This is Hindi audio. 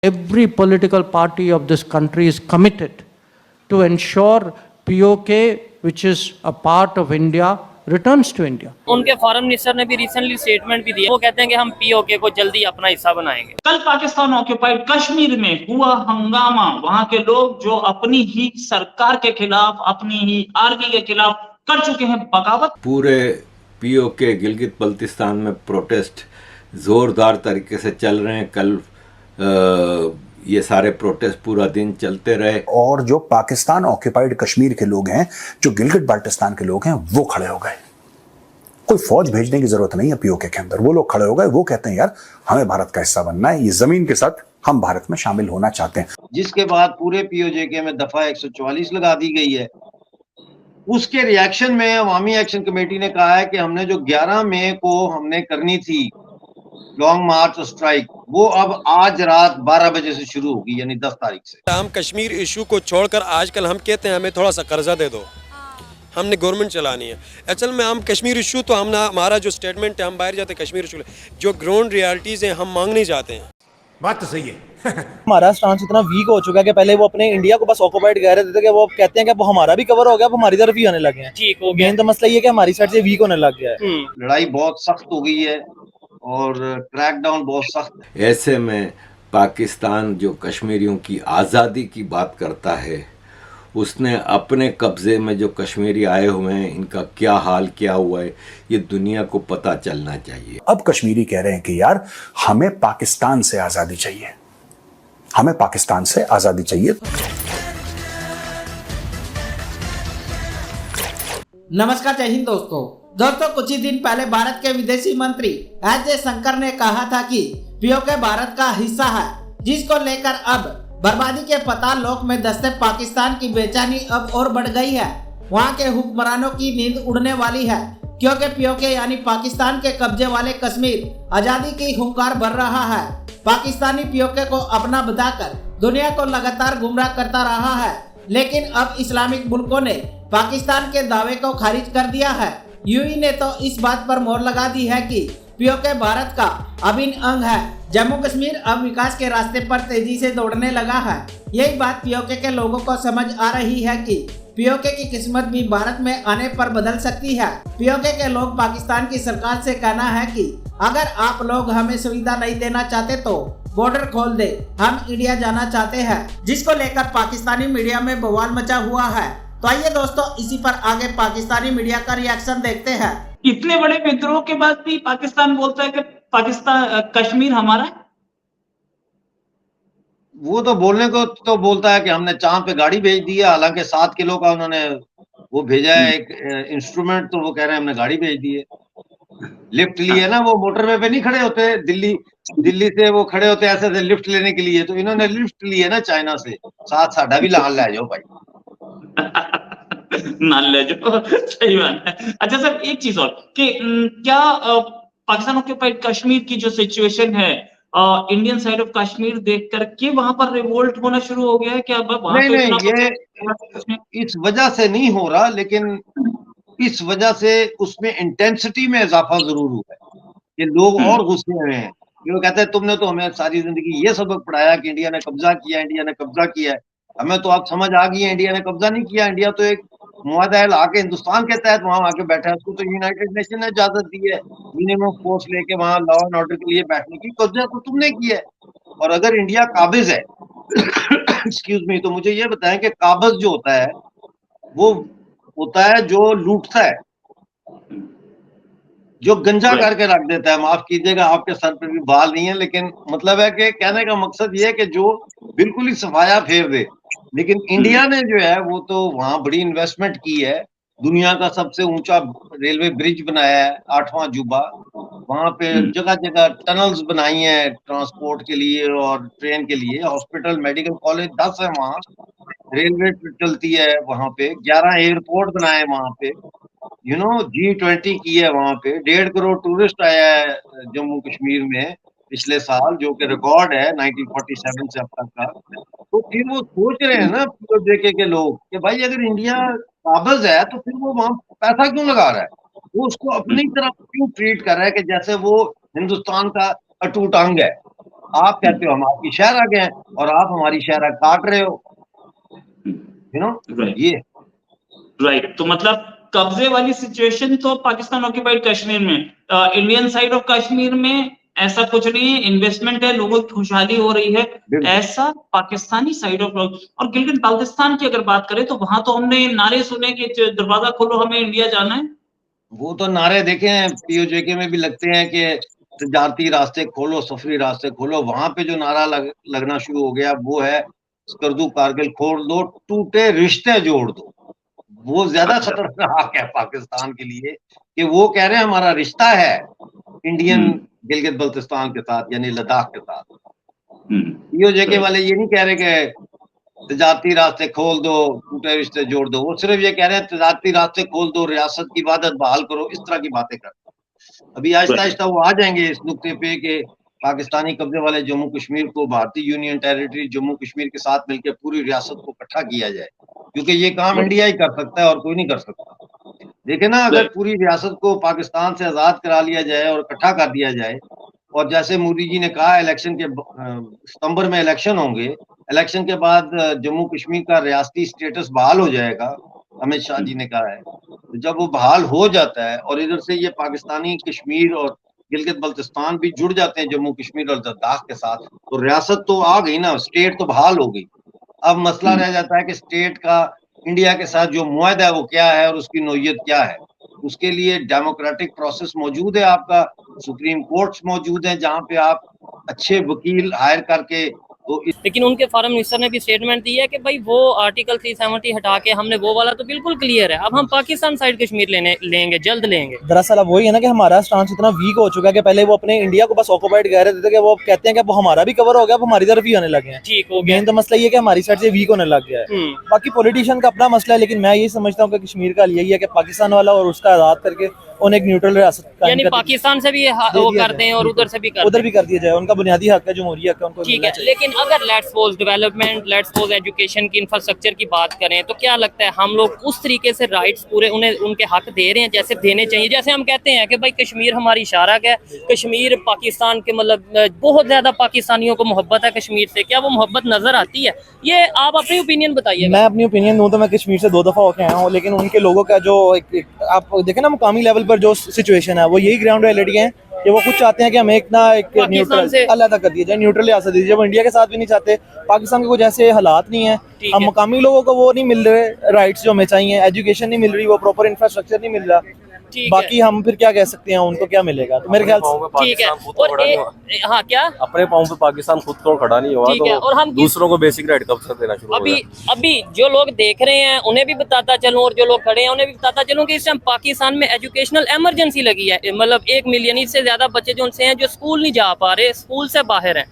Every political party of this country is committed to ensure POK, which is a part of India, returns to India. उनके फॉरेन मिनिस्टर ने भी रिसेंटली स्टेटमेंट भी दिया, वो कहते हैं कि हम पीओके को जल्दी अपना हिस्सा बनाएंगे। कल पाकिस्तान ऑक्यूपाइड कश्मीर में हुआ हंगामा, वहां के लोग जो अपनी ही सरकार के खिलाफ, अपनी ही आर्मी के खिलाफ कर चुके हैं बगावत। पूरे पीओके गिलगित बल्तिस्तान में प्रोटेस्ट जोरदार तरीके से चल रहे हैं। कल ये सारे प्रोटेस्ट पूरा दिन चलते रहे और जो पाकिस्तान ऑक्यूपाइड कश्मीर के लोग हैं, जो गिलगित बाल्टिस्तान के लोग हैं, वो खड़े हो गए। कोई फौज भेजने की जरूरत नहीं है पीओके के अंदर, वो लोग खड़े हो गए। वो कहते हैं यार हमें भारत का हिस्सा बनना है, ये जमीन के साथ हम भारत में शामिल होना चाहते हैं। जिसके बाद पूरे पीओजेके में दफा 144 लगा दी गई है। उसके रिएक्शन में अवामी एक्शन कमेटी ने कहा है कि हमने जो 11 मई को हमने करनी थी लॉन्ग मार्च और स्ट्राइक, वो अब आज रात 12 बजे से शुरू होगी, यानी 10 तारीख से। हम कश्मीर इशू को छोड़कर आजकल हम कहते हैं हमें थोड़ा सा कर्जा दे दो, हमने गवर्नमेंट चलानी है। असल में हम कश्मीर इशू तो हम हमारा जो स्टेटमेंट है, हम बाहर जाते कश्मीर इशू, जो ग्राउंड रियलिटीज़ हैं हम मांग नहीं चाहते हैं। बात तो सही है। हमारा स्टांस इतना वीक हो चुका है कि पहले वो अपने इंडिया को बस ऑक्युपाइड कह रहे थे कि वो कहते हैं कि वो हमारा भी कवर हो गया, अब हमारी तरफ ही आने लगे हैं। ठीक हो गया। मेन तो मसला ये कि हमारी साइड से वीक होने लग गया है। लड़ाई बहुत सख्त हो गई है और क्रैकडाउन बहुत सख्त। ऐसे में पाकिस्तान जो कश्मीरियों की आज़ादी की बात करता है, उसने अपने कब्ज़े में जो कश्मीरी आए हुए हैं, इनका क्या हाल क्या हुआ है, ये दुनिया को पता चलना चाहिए। अब कश्मीरी कह रहे हैं कि यार हमें पाकिस्तान से आज़ादी चाहिए, हमें पाकिस्तान से आज़ादी चाहिए। नमस्कार, जय हिंद दोस्तों। कुछ ही दिन पहले भारत के विदेशी मंत्री एस जयशंकर ने कहा था कि पीओके भारत का हिस्सा है, जिसको लेकर अब बर्बादी के पताल लोक में दस्ते पाकिस्तान की बेचैनी अब और बढ़ गई है। वहां के हुक्मरानों की नींद उड़ने वाली है, क्योंकि पीओके यानी पाकिस्तान के कब्जे वाले कश्मीर आजादी की हुंकार भर रहा है। पाकिस्तानी पीओके को अपना बताकर दुनिया को लगातार गुमराह करता रहा है, लेकिन अब इस्लामिक मुल्कों ने पाकिस्तान के दावे को खारिज कर दिया है। यूएई ने तो इस बात पर मोहर लगा दी है कि पीओके भारत का अभिन्न अंग है। जम्मू कश्मीर अब विकास के रास्ते पर तेजी से दौड़ने लगा है। यही बात पीओके के लोगों को समझ आ रही है कि पीओके की किस्मत भी भारत में आने पर बदल सकती है। पीओके के लोग पाकिस्तान की सरकार से कहना है कि अगर आप लोग हमें सुविधा नहीं देना चाहते तो बॉर्डर खोल दे, हम इंडिया जाना चाहते हैं, जिसको लेकर पाकिस्तानी मीडिया में बवाल मचा हुआ है। तो आइए दोस्तों, इसी पर आगे पाकिस्तानी मीडिया का रिएक्शन देखते हैं। इतने बड़े विद्रोह के बाद भी पाकिस्तान बोलता है कि पाकिस्तान कश्मीर हमारा है। वो तो बोलने को तो बोलता है कि हमने चांद पे गाड़ी भेज दी है, हालांकि 7 किलो का उन्होंने वो भेजा है एक इंस्ट्रूमेंट, तो वो कह रहे हैं हमने गाड़ी भेज दी है। लिफ्ट ली है ना, वो मोटरवे पे नहीं खड़े होते, दिल्ली से वो खड़े होते ऐसे से लिफ्ट लेने के लिए, तो इन्होंने लिफ्ट ली है ना चाइना से। साथ साडा भी लाल ले जाओ भाई। ना ले जाओ, सही बात है। अच्छा सर, एक चीज और कि क्या पाकिस्तान ऑक्यूपाइड कश्मीर की जो सिचुएशन है, इंडियन साइड ऑफ कश्मीर देख करके वहां पर रिवोल्ट होना शुरू हो गया है क्या? वहां नहीं, ये इस वजह से नहीं हो रहा, लेकिन इस वजह से उसमें इंटेंसिटी में इजाफा जरूर हुआ है कि लोग और गुस्से हुए हैं। वो कहते हैं तुमने तो हमें सारी जिंदगी ये सबक पढ़ाया कि इंडिया ने कब्जा किया, इंडिया ने कब्जा किया है, हमें तो अब समझ आ गई है इंडिया ने कब्जा नहीं किया। इंडिया तो एक मुआहदा आके हिंदुस्तान के तहत वहां आके बैठा है, उसको तो यूनाइटेड नेशन ने इजाजत दी है मिनिमम फोर्स लेके वहां लॉ एंड ऑर्डर के लिए बैठने की। कब्जा तो तुमने किया है। और अगर इंडिया काबिज है एक्सक्यूज मी, तो मुझे ये बताएं कि काबिज जो होता है वो होता है जो लूटता है, जो गंजा करके रख देता है। माफ कीजिएगा, आपके सर पे भी बाल नहीं है, लेकिन मतलब है कि कहने का मकसद ये है कि जो बिल्कुल ही सफाया फेर दे। लेकिन इंडिया ने जो है वो तो वहां बड़ी इन्वेस्टमेंट की है, दुनिया का सबसे ऊंचा रेलवे ब्रिज बनाया है 8वां अजूबा, वहां पे जगह जगह टनल्स बनाई हैं ट्रांसपोर्ट के लिए और ट्रेन के लिए, हॉस्पिटल मेडिकल कॉलेज 10 है वहाँ, रेलवे चलती है वहां पे, 11 एयरपोर्ट बनाए वहां पे, G20 की है वहां पे, 1.5 करोड़ टूरिस्ट आया है जम्मू कश्मीर में पिछले साल, जो कि रिकॉर्ड है 1947 से अब तक का। तो फिर वो सोच रहे हैं ना पीओके के लोग कि भाई अगर इंडिया काबिज है तो फिर वो वहां पैसा क्यों लगा रहा है, वो उसको अपनी तरफ क्यों ट्रीट कर रहा है कि जैसे वो हिंदुस्तान का अटूट अंग है। आप कहते हो हम आपकी शहर आ गए हैं और आप हमारी शहर काट रहे हो, यू नो, राइट ये राइट। तो मतलब कब्जे वाली सिचुएशन तो पाकिस्तान ऑक्यूपाइड कश्मीर में, इंडियन साइड ऑफ कश्मीर में ऐसा कुछ नहीं है, इन्वेस्टमेंट है, लोगों की खुशहाली हो रही है, बिल्कुल। ऐसा पाकिस्तानी साइड ऑफ। और गिलगित बाल्टिस्तान की अगर बात करें तो वहां तो हमने नारे सुने कि दरवाजा खोलो हमें इंडिया जाना है। वो तो नारे देखे हैं, पीओजेके में भी लगते हैं कि तजारती रास्ते खोलो, सफरी रास्ते खोलो। वहां पे जो नारा लगना शुरू हो गया वो है स्कर्दू कारगिल खोल दो, टूटे रिश्ते जोड़ दो। वो ज्यादा अच्छा। खतरनाक है पाकिस्तान के लिए कि वो कह रहे हैं हमारा रिश्ता है इंडियन गिलगित बल्तिस्तान के साथ, यानी लद्दाख के साथ। पीओजेके वाले ये नहीं कह रहे कि तजारती रास्ते खोल दो, टूटे रिश्ते जोड़ दो। वो सिर्फ ये कह रहे हैं तजारती रास्ते खोल दो, रियासत की वहदत बहाल करो, इस तरह की बातें करते हैं। अभी आहिस्ता आहिस्ता वो आ जाएंगे इस नुक्ते पे कि पाकिस्तानी कब्जे वाले जम्मू कश्मीर को भारतीय यूनियन टेरिटरी जम्मू कश्मीर के साथ मिलकर पूरी रियासत को इकट्ठा किया जाए, क्योंकि ये काम इंडिया ही कर सकता है और कोई नहीं कर सकता। देखे ना, अगर पूरी रियासत को पाकिस्तान से आजाद करा लिया जाए और इकट्ठा कर दिया जाए, और जैसे मोदी जी ने कहा इलेक्शन के सितंबर में इलेक्शन होंगे, इलेक्शन के बाद जम्मू कश्मीर का रियासती स्टेटस बहाल हो जाएगा, अमित शाह जी ने कहा है। तो जब वो बहाल हो जाता है और इधर से ये पाकिस्तानी कश्मीर और गिलगित बल्तिस्तान भी जुड़ जाते हैं जम्मू कश्मीर और लद्दाख के साथ, तो रियासत तो आ गई ना, स्टेट तो बहाल हो गई। अब मसला रह जाता है कि स्टेट का इंडिया के साथ जो मुआहदा है वो क्या है और उसकी नोयत क्या है। उसके लिए डेमोक्रेटिक प्रोसेस मौजूद है, आपका सुप्रीम कोर्ट्स मौजूद हैं जहाँ पे आप अच्छे वकील हायर करके तो लेकिन उनके फॉरेन मिनिस्टर ने भी स्टेटमेंट दी है कि भाई वो आर्टिकल 370 हटा के हमने वो वाला तो बिल्कुल क्लियर है, अब हम पाकिस्तान साइड कश्मीर लेंगे, जल्द लेंगे। दरअसल अब वही है ना कि हमारा स्टांस इतना वीक हो चुका है कि पहले वो अपने इंडिया को बस ऑक्युपाइड कह रहे थे कि वो कहते हैं कि वो हमारा भी कवर हो गया, अब हमारी तरफ ही आने लगे हैं। ठीक हो गया। मेन तो मसला ये है कि हमारी साइड से वीक होने लग गया है। बाकी पॉलिटिशियन का अपना मसला है, लेकिन मैं यही समझता हूँ कि कश्मीर का यही है कि पाकिस्तान वाला और उसका आजाद करके उन्हें एक न्यूट्रल रियासत यानी पाकिस्तान से भी वो करते हैं और उधर से भी करते हैं, उधर भी कर दिया जाए, उनका बुनियादी हक है, जमहूरी हक है, उनको ठीक है। लेकिन अगर let's suppose development, let's suppose education की, इंफ्रास्ट्रक्चर की बात करें तो क्या लगता है हम लोग उस तरीके से राइट्स पूरे उन्हें उनके हक दे रहे हैं जैसे देने चाहिए? जैसे हम कहते हैं कि भाई कश्मीर हमारी शारक है, कश्मीर पाकिस्तान के मतलब बहुत ज्यादा पाकिस्तानियों को मोहब्बत है कश्मीर से, क्या वो मोहब्बत नजर आती है? ये आप अपनी ओपिनियन बताइए। मैं अपनी ओपिनियन दूं तो मैं कश्मीर से 2 दफा होके आया हूँ, लेकिन उनके लोगों का जो आप देखें ना मुकामी लेवल पर जो सिचुएशन है वो यही ग्राउंड रियलिटी है कि वो खुद चाहते हैं कि हमें एक न्यूट्रल अलग कर दिया जाए, न्यूट्रल रियासत दी जाए। वो इंडिया के साथ भी नहीं चाहते, पाकिस्तान के कुछ ऐसे हालात नहीं है, हम मुकामी लोगों को वो नहीं मिल रहे राइट्स जो हमें चाहिए, एजुकेशन नहीं मिल रही, वो प्रॉपर इंफ्रास्ट्रक्चर नहीं मिल रहा। बाकी हम फिर क्या कह सकते हैं, उनको क्या मिलेगा? तो मेरे ख्याल से ठीक है। और हाँ, क्या अपने पाँव पे पाकिस्तान खुद को खड़ा नहीं हुआ तो और हम दूसरों को बेसिक राइट कब से देना शुरू हो गया? अभी जो लोग देख रहे हैं उन्हें भी बताता चलूं और जो लोग खड़े हैं उन्हें भी बताता चलूं कि इस टाइम पाकिस्तान में एजुकेशनल इमरजेंसी लगी है। मतलब 1 मिलियन से ज्यादा बच्चे जो उनसे हैं जो स्कूल नहीं जा पा रहे, स्कूल से बाहर हैं।